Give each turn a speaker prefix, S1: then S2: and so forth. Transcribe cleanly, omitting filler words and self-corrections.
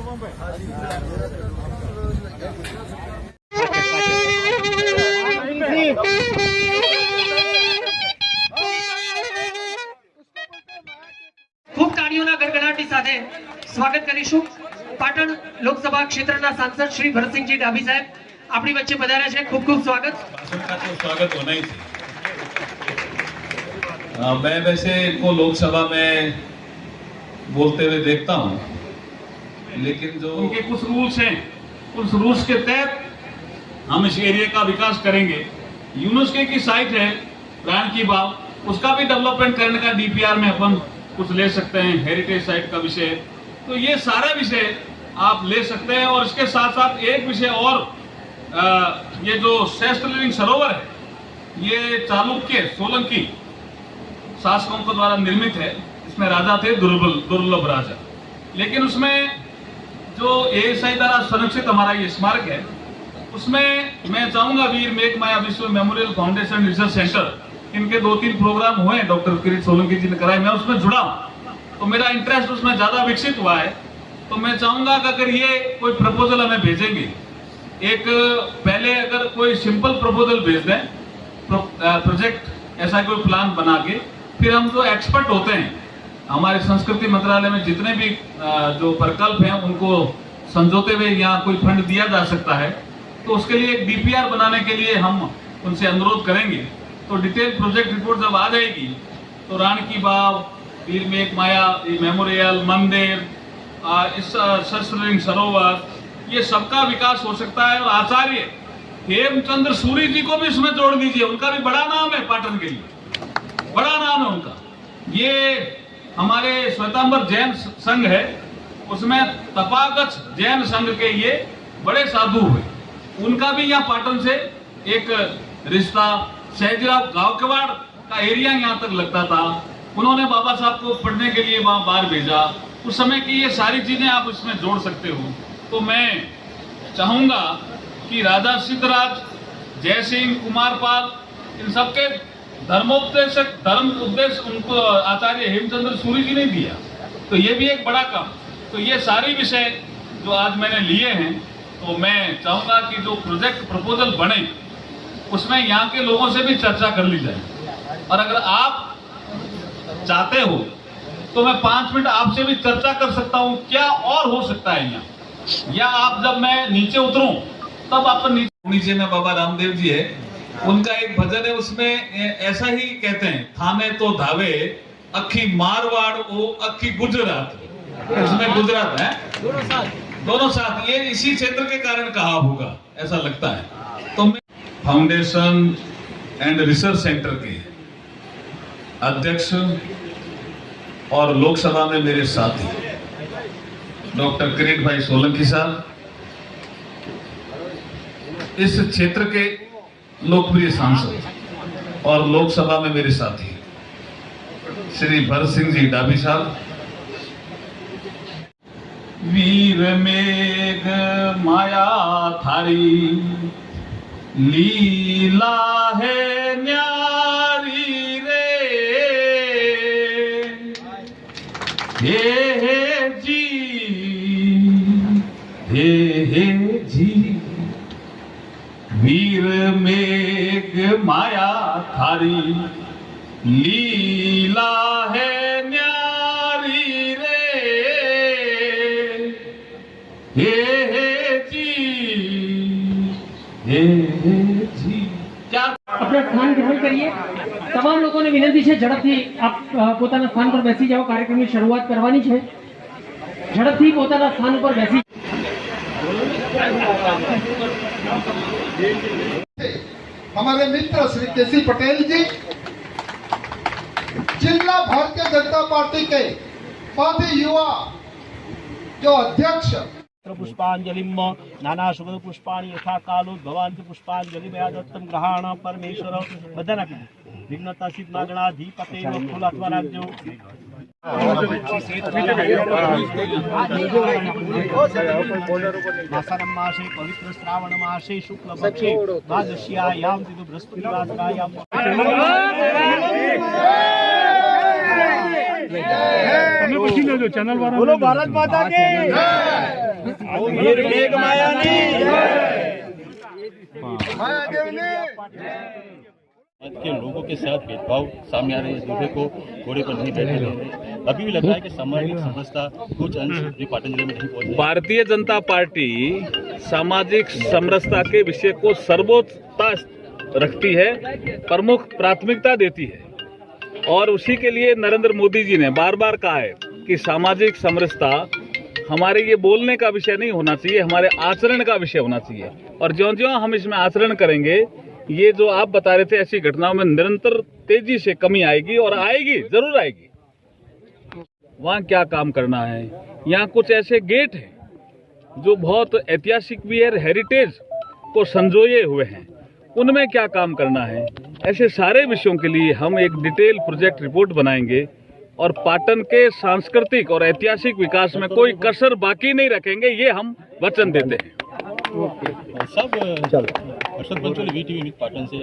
S1: खूब ताળીઓના ગડગડાટની સાથે સ્વાગત કરીશું પાટણ લોકસભા ક્ષેત્રના સાંસદ શ્રી ભરતસિંહજી ડાભી સાહેબ આપણી વચ્ચે પધાર્યા છે। ખૂબ ખૂબ स्वागत।
S2: स्वागत होना ही थी। मैं वैसे इनको लोकसभा में बोलते हुए देखता हूँ, लेकिन जो
S3: उनके कुछ रूल्स हैं, उस रूल्स के तहत हम इस एरिया का विकास करेंगे। यूनेस्को की साइट है रान की बाव, उसका भी डेवलपमेंट करने का डीपीआर में अपन कुछ ले सकते हैं। हेरिटेज साइट का विषय, तो ये सारा विषय आप ले सकते हैं। और इसके साथ साथ एक विषय और, ये जो सहस्त्रलिंग सरोवर है, ये चालुक्य सोलंकी शासकों के द्वारा निर्मित है। इसमें राजा थे दुर्लभ राजा, लेकिन उसमें जो एएसआई द्वारा संरक्षित हमारा ये स्मारक है, उसमें मैं चाहूंगा वीर मेघमाया विश्व मेमोरियल फाउंडेशन रिसर्च सेंटर, इनके 2-3 प्रोग्राम हुए, डॉक्टर किरीट सोलंकी जी ने कराए, मैं उसमें जुड़ा हूं, तो मेरा इंटरेस्ट उसमें ज्यादा विकसित हुआ है। तो मैं चाहूंगा कि अगर ये कोई प्रपोजल हमें भेजेंगे, एक पहले अगर कोई सिंपल प्रपोजल भेज दें, प्रोजेक्ट ऐसा कोई प्लान बना के, फिर हम जो एक्सपर्ट होते हैं हमारे संस्कृति मंत्रालय में, जितने भी जो प्रकल्प हैं उनको समझौते हुए यहाँ कोई फंड दिया जा सकता है, तो उसके लिए एक डीपीआर बनाने के लिए हम उनसे अनुरोध करेंगे। तो डिटेल प्रोजेक्ट रिपोर्ट जब आ जाएगी तो रान की बाव, वीर मेघमाया मेमोरियल, मंदिर, इस सहस्त्रलिंग सरोवर, ये सबका विकास हो सकता है। और आचार्य हेमचंद्र सूरी जी को भी इसमें जोड़ दीजिए, उनका भी बड़ा नाम है, पाटन के लिए बड़ा नाम है उनका। ये हमारे श्वेतांबर जैन संघ है, उसमें तपागच जैन संघ के ये बड़े साधु हुए, उनका भी यहाँ पाटन से एक रिश्ता। सहजराव गांवकेवाड़ का एरिया यहाँ तक लगता था, उन्होंने बाबा साहब को पढ़ने के लिए वहां बाहर भेजा, उस समय की ये सारी चीजें आप इसमें जोड़ सकते हो। तो मैं चाहूंगा कि राजा सिद्धराज, जयसिंह, कुमारपाल, इन सबके धर्म उपदेश उनको आचार्य हेमचंद्र सूरी जी ने दिया, तो ये भी एक बड़ा काम। तो ये सारी विषय जो आज मैंने लिए हैं, तो मैं चाहूंगा कि जो प्रोजेक्ट प्रपोजल बने उसमें यहाँ के लोगों से भी चर्चा कर ली जाए। और अगर आप चाहते हो तो मैं 5 मिनट आपसे भी चर्चा कर सकता हूँ, क्या और हो सकता है यहाँ, या आप जब मैं नीचे उतरूं तब आप नीचे में बाबा रामदेव जी है, उनका एक भजन है, उसमें ऐसा ही कहते हैं, थाने तो धावे अखी मारवाड़ ओ अखी गुजरात, उसमें गुजरात है दोनों साथ, ये इसी क्षेत्र के कारण कहा होगा ऐसा लगता है। तो मैं फाउंडेशन एंड रिसर्च सेंटर के अध्यक्ष और लोकसभा में मेरे साथी डॉक्टर किरीट भाई सोलंकी साहब, इस क्षेत्र के लोकप्रिय सांसद और लोकसभा में मेरे साथी श्री भरत सिंह जी डाभी साहब, वीर मेघ माया थारी लीला है न्यारी रे, हे जी, हे जी, वीर मेघ माया थारी लीला है न्यारी रे, हे जी, हे जी। क्या
S1: अपना स्थान ग्रहण करिए। તમામ લોકોને વિનંતી છે ઝડપથી આપ પોતાના સ્થાન પર બેસી જાઓ, કાર્યક્રમની શરૂઆત કરવાની છે, ઝડપથી પોતાના સ્થાન ઉપર બેસી।
S4: हमारे मित्र श्री केसी पटेल जी, जिला भारतीय जनता पार्टी के पद युवा जो अध्यक्ष,
S5: पुष्पांजलिम नाना सुगंध पुष्पाणि यथा कालो भवान्ति पुष्पांजलि मया दत्तम ग्रहाण परमेश्वर बदन विघ्नता सिद्ध मागणाधिपते फूल अथवा राज्यो मासारं मासे पवित्र श्रावण मासे शुक्ल पक्षे द्वादश्यायां तिथि बृहस्पतिवासरायां चैनल वाला बोलो भारत माता की
S6: के लोगों के साथ भेदभाव सामने आ रहे हैं, दूल्हे को घोड़े पर नहीं बैठे रहे। अभी भी लग रहा है कि सामाजिक समरसता कुछ अंश जो पाटन जिले में नहीं पहुंच रही।
S3: भारतीय जनता पार्टी सामाजिक समरसता के विषय को सर्वोच्चता रखती है, प्रमुख प्राथमिकता देती है और उसी के लिए नरेंद्र मोदी जी ने बार बार कहा है कि सामाजिक समरसता हमारे ये बोलने का विषय नहीं होना चाहिए, हमारे आचरण का विषय होना चाहिए। और ज्यों-ज्यों हम इसमें आचरण करेंगे, ये जो आप बता रहे थे ऐसी घटनाओं में निरंतर तेजी से कमी आएगी और आएगी, जरूर आएगी। वहाँ क्या काम करना है, यहाँ कुछ ऐसे गेट हैं जो बहुत ऐतिहासिक भी है, हेरिटेज को संजोए हुए हैं, उनमें क्या काम करना है। ऐसे सारे विषयों के लिए हम एक डिटेल प्रोजेक्ट रिपोर्ट बनाएंगे और पाटन के सांस्कृतिक और ऐतिहासिक विकास में कोई कसर बाकी नहीं रखेंगे, ये हम वचन देते हैं।
S6: सब अशोक पंचोली, VTV न्यूज़ पाटन से।